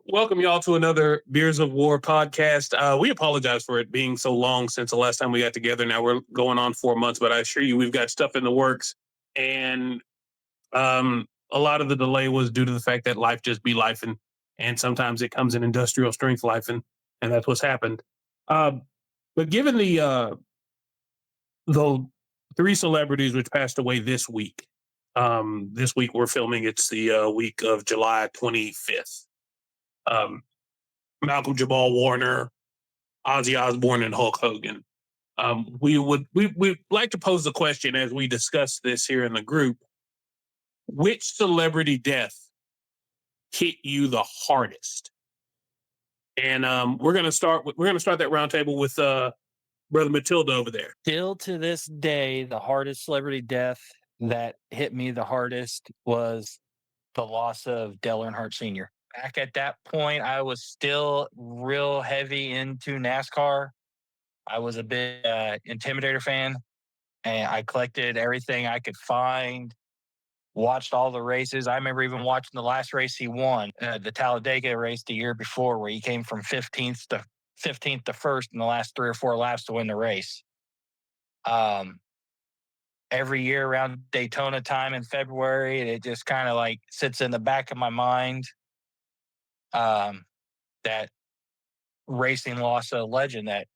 Welcome y'all to another Beers of War podcast. We apologize for it being so long since the last time we got together. Now we're going on 4 months, but I assure you we've got stuff in the works. And a lot of the delay was due to the fact that life just be life, and sometimes it comes in industrial strength life, and that's what's happened. Uh, but given the three celebrities which passed away this week we're filming. It's the week of July 25th. Um, Malcolm Jamal Warner, Ozzy Osbourne, and Hulk Hogan. We'd like to pose the question as we discuss this here in the group: which celebrity death hit you the hardest? And we're gonna start that roundtable with brother Matilda over there. Still to this day, the hardest celebrity death that hit me the hardest was the loss of Dale Earnhardt Sr. Back at that point, I was still real heavy into NASCAR. I was a big Intimidator fan, and I collected everything I could find, watched all the races. I remember even watching the last race he won, the Talladega race the year before, where he came from 15th to first in the last 3 or 4 laps to win the race. Every year around Daytona time in February, it just kind of like sits in the back of my mind. That racing lost a legend that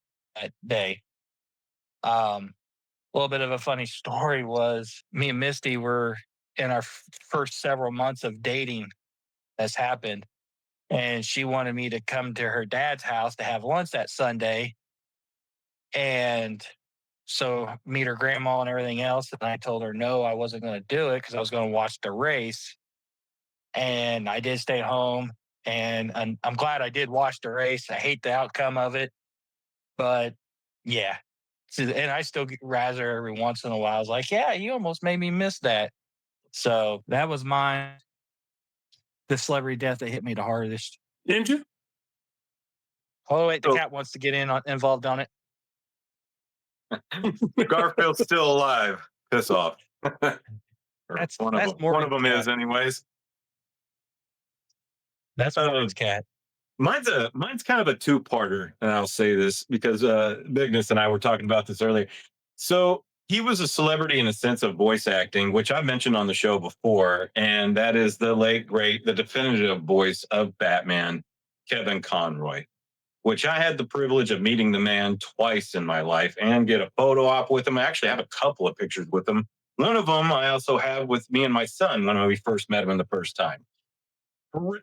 day. A little bit of a funny story was me and Misty were in our first several months of dating. That's happened, and she wanted me to come to her dad's house to have lunch that Sunday, and so meet her grandma and everything else. And I told her no, I wasn't going to do it because I was going to watch the race. And I did stay home, and I'm glad I did watch the race. I hate the outcome of it, but yeah. And I still get razz her every once in a while. I was like, yeah, you almost made me miss that. So that was the celebrity death that hit me the hardest. Didn't you? Oh, wait, the cat wants to get involved on it. Garfield's still alive. Piss off. That's one of them is, anyways. That's Morgan's cat. Mine's kind of a two-parter, and I'll say this because Bigness and I were talking about this earlier. So he was a celebrity in a sense of voice acting, which I mentioned on the show before, and that is the late great, the definitive voice of Batman, Kevin Conroy, which I had the privilege of meeting the man twice in my life and get a photo op with him. I actually have a couple of pictures with him. One of them I also have with me and my son when we first met him the first time.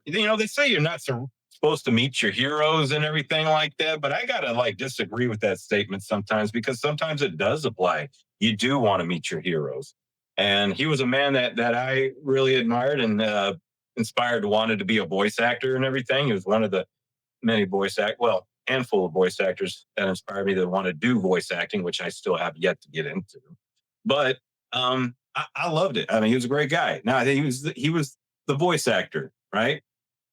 You know, they say you're not supposed to meet your heroes and everything like that, but I gotta disagree with that statement sometimes, because sometimes it does apply. You do want to meet your heroes, and he was a man that I really admired and inspired to wanted to be a voice actor and everything. He was one of the many handful of voice actors that inspired me to want to do voice acting, which I still have yet to get into. But I loved it. I mean, he was a great guy. Now I think he was the voice actor, right?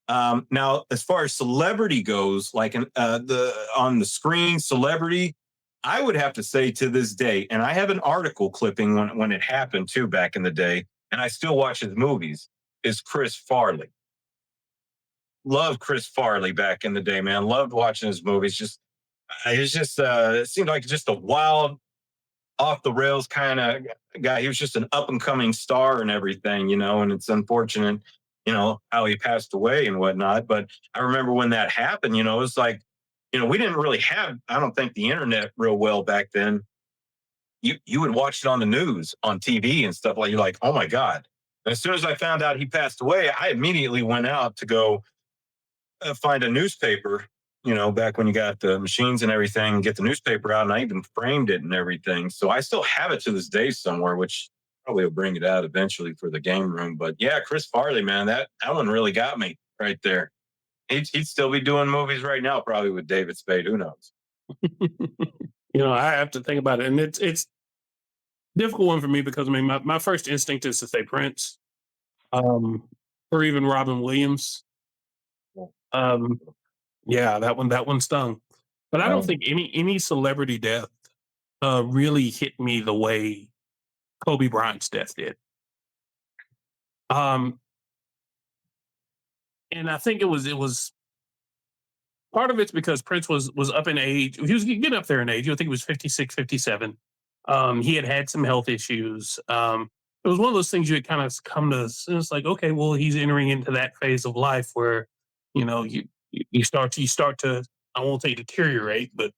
Now, as far as celebrity goes, like on the screen celebrity, I would have to say to this day, and I have an article clipping when it happened too back in the day, and I still watch his movies, is Chris Farley. Loved Chris Farley back in the day, man. Loved watching his movies. It seemed like just a wild, off the rails kind of guy. He was just an up and coming star and everything, and it's unfortunate, how he passed away and whatnot. But I remember when that happened, it was like, we didn't really have, I don't think, the internet real well back then. You would watch it on the news, on TV and stuff like, you're like, oh my God. And as soon as I found out he passed away, I immediately went out to go find a newspaper, back when you got the machines and everything, get the newspaper out, and I even framed it and everything. So I still have it to this day somewhere, which probably will bring it out eventually for the game room. But yeah, Chris Farley, man, that one really got me right there. He'd still be doing movies right now, probably with David Spade. Who knows? I have to think about it, and it's a difficult one for me because I mean, my first instinct is to say Prince, or even Robin Williams. Yeah, that one stung. But I don't think any celebrity death really hit me the way Kobe Bryant's death did. And I think it was Part of it's because Prince was up in age. He was getting up there in age. I think he was 56, 57. He had some health issues. It was one of those things you had kind of come to. It's like, okay, well, he's entering into that phase of life where, you start to, I won't say deteriorate, but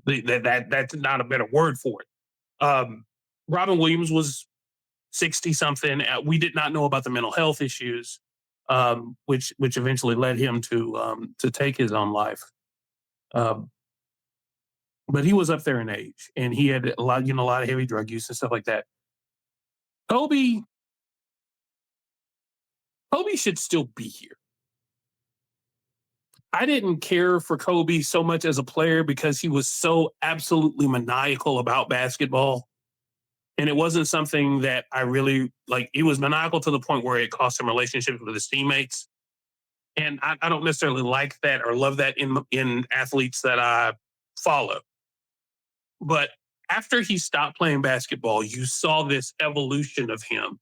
that's not a better word for it. Robin Williams was 60 something. We did not know about the mental health issues, which eventually led him to take his own life. Um, but he was up there in age, and he had a lot of heavy drug use and stuff like that. Kobe, Kobe should still be here. I didn't care for Kobe so much as a player because he was so absolutely maniacal about basketball. And it wasn't something that I really like. He was maniacal to the point where it cost him relationships with his teammates. And I don't necessarily like that or love that in athletes that I follow. But after he stopped playing basketball, you saw this evolution of him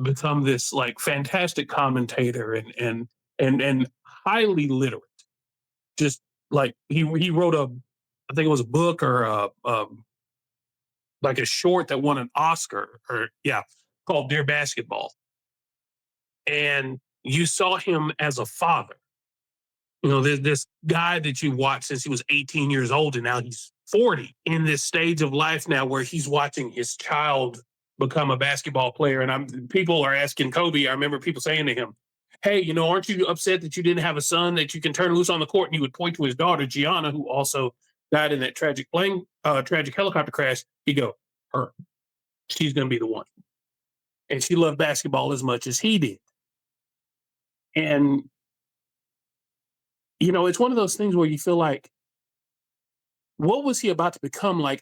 become this like fantastic commentator and highly literate. Just like he wrote I think it was a book or like a short that won an Oscar, or yeah, called Dear Basketball. And you saw him as a father. There's this guy that you watched since he was 18 years old, and now he's 40 in this stage of life now where he's watching his child become a basketball player. And people are asking Kobe. I remember people saying to him, "Hey, aren't you upset that you didn't have a son that you can turn loose on the court?" And he would point to his daughter Gianna, who also died in that tragic helicopter crash. He'd go, "Her, she's going to be the one," and she loved basketball as much as he did. And it's one of those things where you feel like, what was he about to become? Like,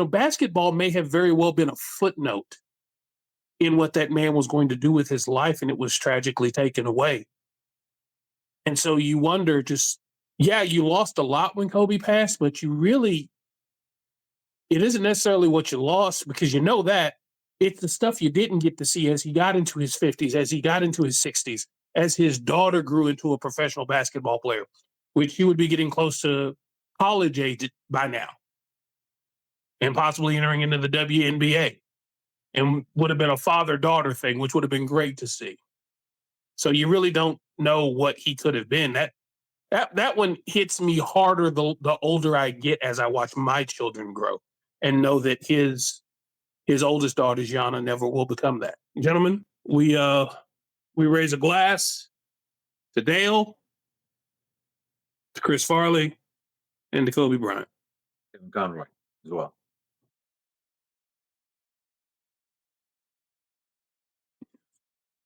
basketball may have very well been a footnote in what that man was going to do with his life, and it was tragically taken away. And so you wonder, you lost a lot when Kobe passed, but it isn't necessarily what you lost, because that it's the stuff you didn't get to see as he got into his 50s, as he got into his 60s, as his daughter grew into a professional basketball player, which he would be getting close to college age by now, and possibly entering into the WNBA, and would have been a father-daughter thing, which would have been great to see. So you really don't know what he could have been. That one hits me harder the older I get, as I watch my children grow and know that his oldest daughter, Gianna, never will become that. Gentlemen, we raise a glass to Dale, to Chris Farley, and to Kobe Bryant. And Conroy as well.